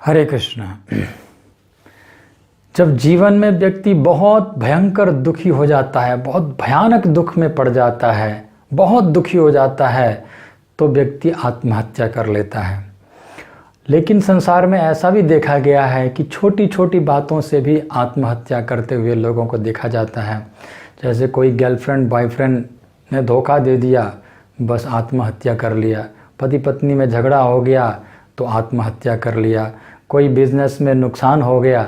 हरे कृष्णा। जब जीवन में व्यक्ति बहुत भयंकर दुखी हो जाता है, बहुत भयानक दुख में पड़ जाता है, बहुत दुखी हो जाता है, तो व्यक्ति आत्महत्या कर लेता है। लेकिन संसार में ऐसा भी देखा गया है कि छोटी छोटी बातों से भी आत्महत्या करते हुए लोगों को देखा जाता है। जैसे कोई गर्लफ्रेंड बॉयफ्रेंड ने धोखा दे दिया, बस आत्महत्या कर लिया। पति पत्नी में झगड़ा हो गया तो आत्महत्या कर लिया। कोई बिजनेस में नुकसान हो गया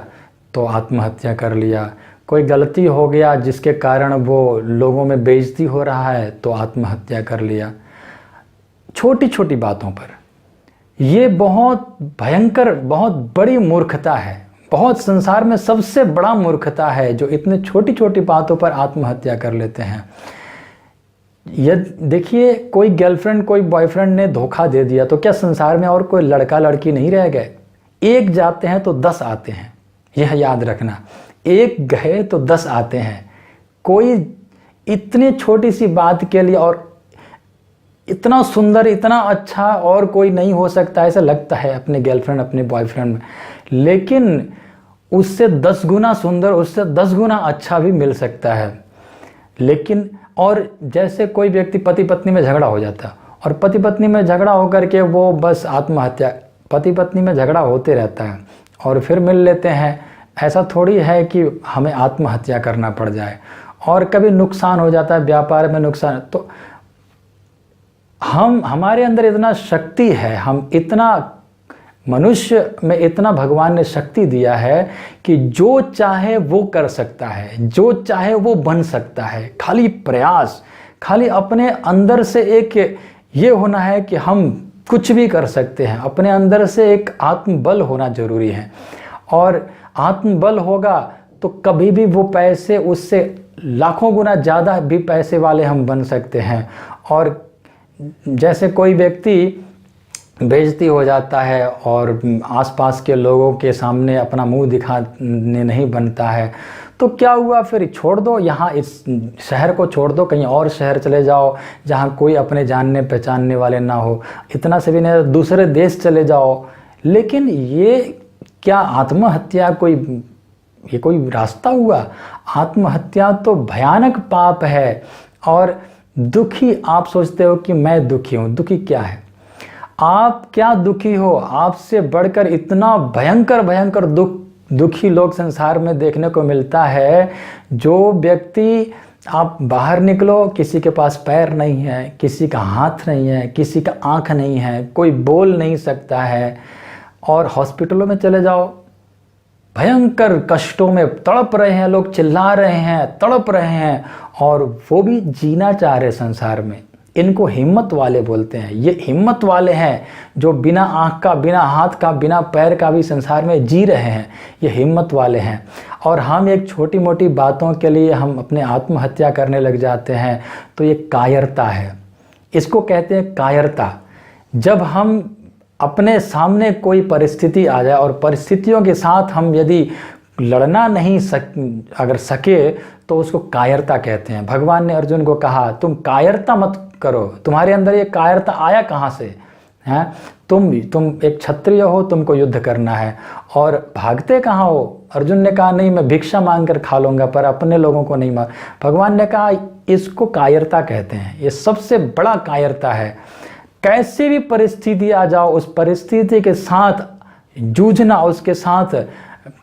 तो आत्महत्या कर लिया। कोई गलती हो गया जिसके कारण वो लोगों में बेइज्जती हो रहा है तो आत्महत्या कर लिया। छोटी छोटी बातों पर ये बहुत भयंकर, बहुत बड़ी मूर्खता है। बहुत संसार में सबसे बड़ा मूर्खता है जो इतने छोटी छोटी बातों पर आत्महत्या कर लेते हैं। ये देखिए, कोई गर्लफ्रेंड कोई बॉयफ्रेंड ने धोखा दे दिया तो क्या संसार में और कोई लड़का लड़की नहीं रह गए? एक जाते हैं तो 10 आते हैं, यह याद रखना। एक गए तो 10 आते हैं। कोई इतनी छोटी सी बात के लिए और इतना सुंदर, इतना अच्छा और कोई नहीं हो सकता, ऐसा लगता है अपने गर्लफ्रेंड अपने बॉयफ्रेंड में। लेकिन उससे 10 गुना सुंदर, उससे 10 गुना अच्छा भी मिल सकता है। लेकिन और जैसे कोई व्यक्ति पति पत्नी में झगड़ा हो जाता और पति पत्नी में झगड़ा होकर के वो बस आत्महत्या, पति पत्नी में झगड़ा होते रहता है और फिर मिल लेते हैं। ऐसा थोड़ी है कि हमें आत्महत्या करना पड़ जाए। और कभी नुकसान हो जाता है, व्यापार में नुकसान, तो हमारे अंदर इतना शक्ति है, हम इतना, मनुष्य में इतना भगवान ने शक्ति दिया है कि जो चाहे वो कर सकता है, जो चाहे वो बन सकता है। खाली प्रयास, खाली अपने अंदर से एक ये होना है कि हम कुछ भी कर सकते हैं। अपने अंदर से एक आत्मबल होना जरूरी है। और आत्मबल होगा तो कभी भी वो पैसे, उससे लाखों गुना ज़्यादा भी पैसे वाले हम बन सकते हैं। और जैसे कोई व्यक्ति बेइज्जती हो जाता है और आसपास के लोगों के सामने अपना मुंह दिखाने नहीं बनता है, तो क्या हुआ? फिर छोड़ दो, यहाँ इस शहर को छोड़ दो, कहीं और शहर चले जाओ जहाँ कोई अपने जानने पहचानने वाले ना हो। इतना से भी नहीं, दूसरे देश चले जाओ। लेकिन ये क्या आत्महत्या ये कोई रास्ता हुआ? आत्महत्या तो भयानक पाप है। और दुखी, आप सोचते हो कि मैं दुखी हूँ। दुखी क्या है? आप क्या दुखी हो? आपसे बढ़कर इतना भयंकर भयंकर दुखी लोग संसार में देखने को मिलता है। जो व्यक्ति, आप बाहर निकलो, किसी के पास पैर नहीं है, किसी का हाथ नहीं है, किसी का आँख नहीं है, कोई बोल नहीं सकता है। और हॉस्पिटलों में चले जाओ, भयंकर कष्टों में तड़प रहे हैं लोग, चिल्ला रहे हैं, तड़प रहे हैं, और वो भी जीना चाह रहे संसार में। इनको हिम्मत वाले बोलते हैं। ये हिम्मत वाले हैं जो बिना आँख का, बिना हाथ का, बिना पैर का भी संसार में जी रहे हैं। ये हिम्मत वाले हैं। और हम एक छोटी मोटी बातों के लिए हम अपने आत्महत्या करने लग जाते हैं, तो ये कायरता है। इसको कहते हैं कायरता। जब हम अपने सामने कोई परिस्थिति आ जाए और परिस्थितियों के साथ हम यदि लड़ना नहीं अगर सके तो उसको कायरता कहते हैं। भगवान ने अर्जुन को कहा, तुम कायरता मत करो। तुम्हारे अंदर ये कायरता आया कहाँ से है? तुम एक क्षत्रिय हो, तुमको युद्ध करना है और भागते कहाँ हो? अर्जुन ने कहा, नहीं, मैं भिक्षा मांग कर खा लूँगा, पर अपने लोगों को नहीं मार। भगवान ने कहा, इसको कायरता कहते हैं। ये सबसे बड़ा कायरता है। कैसी भी परिस्थिति आ जाओ, उस परिस्थिति के साथ जूझना, उसके साथ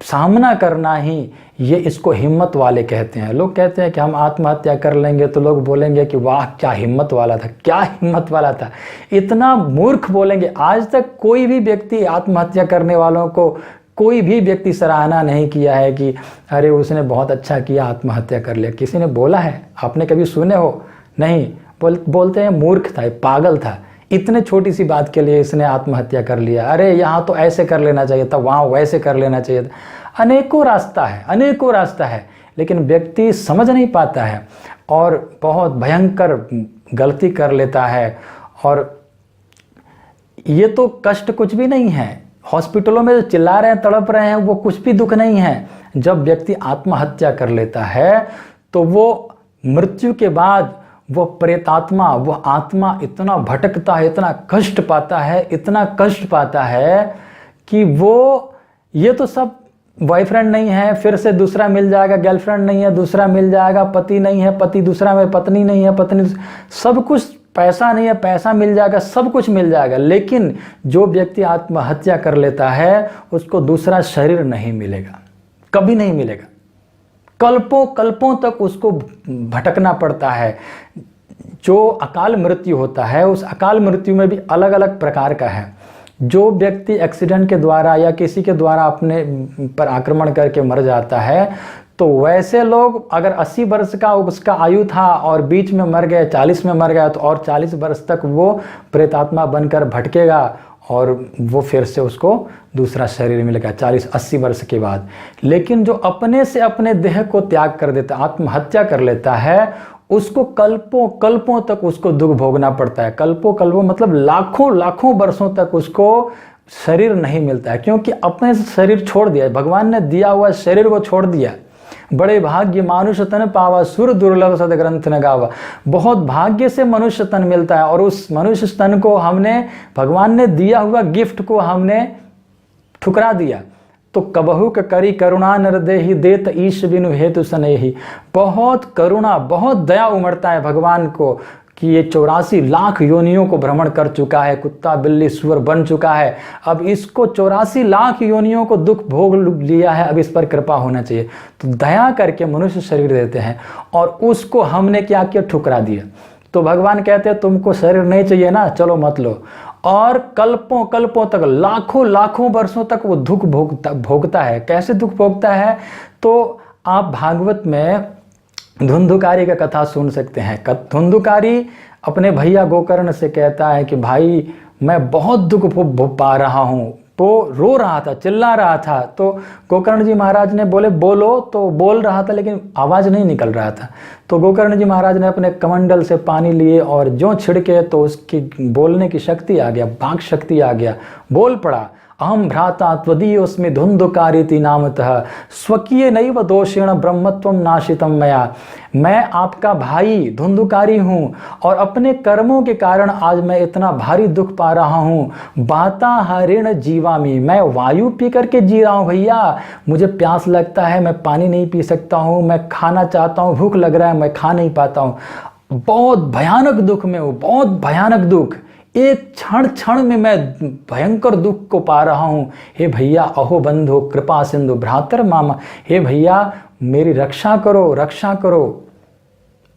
सामना करना ही, ये इसको हिम्मत वाले कहते हैं। लोग कहते हैं कि हम आत्महत्या कर लेंगे तो लोग बोलेंगे कि वाह क्या हिम्मत वाला था, क्या हिम्मत वाला था। इतना मूर्ख बोलेंगे। आज तक कोई भी व्यक्ति आत्महत्या करने वालों को, कोई भी व्यक्ति सराहना नहीं किया है कि अरे उसने बहुत अच्छा किया, आत्महत्या कर लिया। किसी ने बोला है? आपने कभी सुने हो? नहीं। बोलते हैं मूर्ख था, पागल था, इतने छोटी सी बात के लिए इसने आत्महत्या कर लिया। अरे यहाँ तो ऐसे कर लेना चाहिए था, वहाँ वैसे कर लेना चाहिए था। अनेकों रास्ता है, अनेकों रास्ता है, लेकिन व्यक्ति समझ नहीं पाता है और बहुत भयंकर गलती कर लेता है। और ये तो कष्ट कुछ भी नहीं है। हॉस्पिटलों में जो चिल्ला रहे हैं, तड़प रहे हैं, वो कुछ भी दुख नहीं है। जब व्यक्ति आत्महत्या कर लेता है तो वो मृत्यु के बाद वो प्रेतात्मा, वो आत्मा इतना भटकता है, इतना कष्ट पाता है, इतना कष्ट पाता है कि वो ये तो सब बॉयफ्रेंड नहीं है, फिर से दूसरा मिल जाएगा, गर्लफ्रेंड नहीं है दूसरा मिल जाएगा, पति नहीं है पति दूसरा में, पत्नी नहीं है पत्नी, सब कुछ, पैसा नहीं है पैसा मिल जाएगा, सब कुछ मिल जाएगा। लेकिन जो व्यक्ति आत्महत्या कर लेता है उसको दूसरा शरीर नहीं मिलेगा, कभी नहीं मिलेगा, कल्पों कल्पों तक उसको भटकना पड़ता है। जो अकाल मृत्यु होता है उस अकाल मृत्यु में भी अलग अलग प्रकार का है। जो व्यक्ति एक्सीडेंट के द्वारा या किसी के द्वारा अपने पर आक्रमण करके मर जाता है, तो वैसे लोग अगर 80 वर्ष का उसका आयु था और बीच में मर गए, 40 में मर गया, तो और 40 वर्ष तक वो प्रेतात्मा बनकर भटकेगा और वो फिर से उसको दूसरा शरीर मिलेगा 40-80 वर्ष के बाद। लेकिन जो अपने से अपने देह को त्याग कर देता, आत्महत्या कर लेता है, उसको कल्पों कल्पों तक उसको दुख भोगना पड़ता है। कल्पों कल्पों मतलब लाखों लाखों वर्षों तक उसको शरीर नहीं मिलता है, क्योंकि अपने से शरीर छोड़ दिया, भगवान ने दिया हुआ शरीर को छोड़ दिया। बड़े भाग्य मानुष तन पावा, सुर दुर्लभ सदग्रंथ न गावा। बहुत भाग्य से मनुष्य तन मिलता है और उस मनुष्य तन को हमने, भगवान ने दिया हुआ गिफ्ट को हमने ठुकरा दिया। तो कबहू के करी करुणा नरदेहि, देत ईश बिनु हेतु सनेहि। बहुत करुणा, बहुत दया उमड़ता है भगवान को कि ये 84 लाख योनियों को भ्रमण कर चुका है, कुत्ता बिल्ली सुअर बन चुका है, अब इसको 84 लाख योनियों को दुख भोग लिया है, अब इस पर कृपा होना चाहिए। तो दया करके मनुष्य शरीर देते हैं और उसको हमने क्या किया, ठुकरा दिया। तो भगवान कहते हैं तुमको शरीर नहीं चाहिए ना, चलो मत लो। और कल्पों कल्पों तक, लाखों लाखों वर्षों तक वो दुख भोगता है। कैसे दुख भोगता है, तो आप भागवत में धुंधुकारी का कथा सुन सकते हैं। धुंधुकारी अपने भैया गोकर्ण से कहता है कि भाई मैं बहुत दुख पा रहा हूँ। वो रो रहा था, चिल्ला रहा था। तो गोकर्ण जी महाराज ने बोले बोलो, तो बोल रहा था लेकिन आवाज़ नहीं निकल रहा था। तो गोकर्ण जी महाराज ने अपने कमंडल से पानी लिए और जो छिड़के तो उसकी बोलने की शक्ति आ गया, वाक् शक्ति आ गया, बोल पड़ा। अहम भ्राता त्वदीयोस्मि धुंधुकारीति नामतः, स्वकीय नैव दोषेण ब्रह्मत्वं नाशितम मया। मैं आपका भाई धुंधुकारी हूँ और अपने कर्मों के कारण आज मैं इतना भारी दुख पा रहा हूँ। वाताहारेण जीवामि, मैं वायु पी करके जी रहा हूँ भैया। मुझे प्यास लगता है, मैं पानी नहीं पी सकता हूँ, मैं खाना चाहता हूँ, भूख लग रहा है, मैं खा नहीं पाता हूँ। बहुत भयानक दुख में हूँ, बहुत भयानक दुख। एक क्षण क्षण में मैं भयंकर दुख को पा रहा हूँ। हे भैया अहो बंधु कृपा सिंधु भ्रातर मामा, हे भैया मेरी रक्षा करो, रक्षा करो।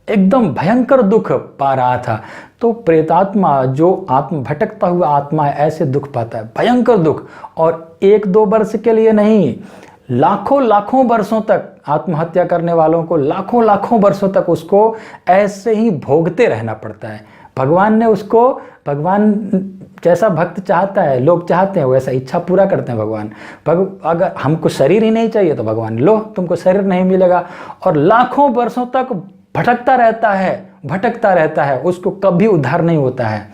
एकदम भयंकर दुख पा रहा था। तो प्रेतात्मा जो भटकता हुआ आत्मा है, ऐसे दुख पाता है, भयंकर दुख। और 1-2 वर्ष के लिए नहीं, लाखों लाखों वर्षों तक आत्महत्या करने वालों को लाखों लाखों वर्षों तक उसको ऐसे ही भोगते रहना पड़ता है। भगवान ने उसको, भगवान जैसा भक्त चाहता है, लोग चाहते हैं वैसा इच्छा पूरा करते हैं भगवान। अगर हमको शरीर ही नहीं चाहिए तो भगवान लो तुमको शरीर नहीं मिलेगा। और लाखों वर्षों तक भटकता रहता है, उसको कभी उद्धार नहीं होता है।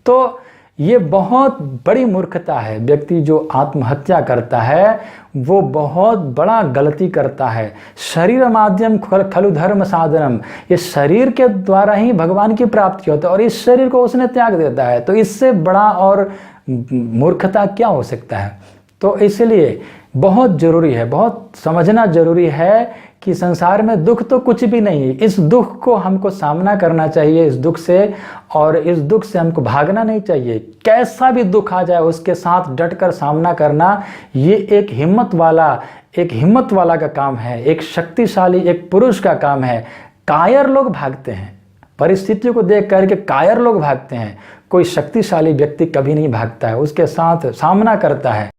तो ये बहुत बड़ी मूर्खता है। व्यक्ति जो आत्महत्या करता है वो बहुत बड़ा गलती करता है। शरीर माध्यम खलु धर्म साधनम, ये शरीर के द्वारा ही भगवान की प्राप्ति होता है और इस शरीर को उसने त्याग देता है। तो इससे बड़ा और मूर्खता क्या हो सकता है। तो इसलिए बहुत ज़रूरी है, बहुत समझना ज़रूरी है कि संसार में दुख तो कुछ भी नहीं है। इस दुख को हमको सामना करना चाहिए, इस दुख से, और इस दुख से हमको भागना नहीं चाहिए। कैसा भी दुख आ जाए उसके साथ डटकर सामना करना, ये एक हिम्मत वाला का काम है, एक शक्तिशाली एक पुरुष का काम है। कायर लोग भागते हैं, परिस्थितियों को देख करके कायर लोग भागते हैं। कोई शक्तिशाली व्यक्ति कभी नहीं भागता है, उसके साथ सामना करता है।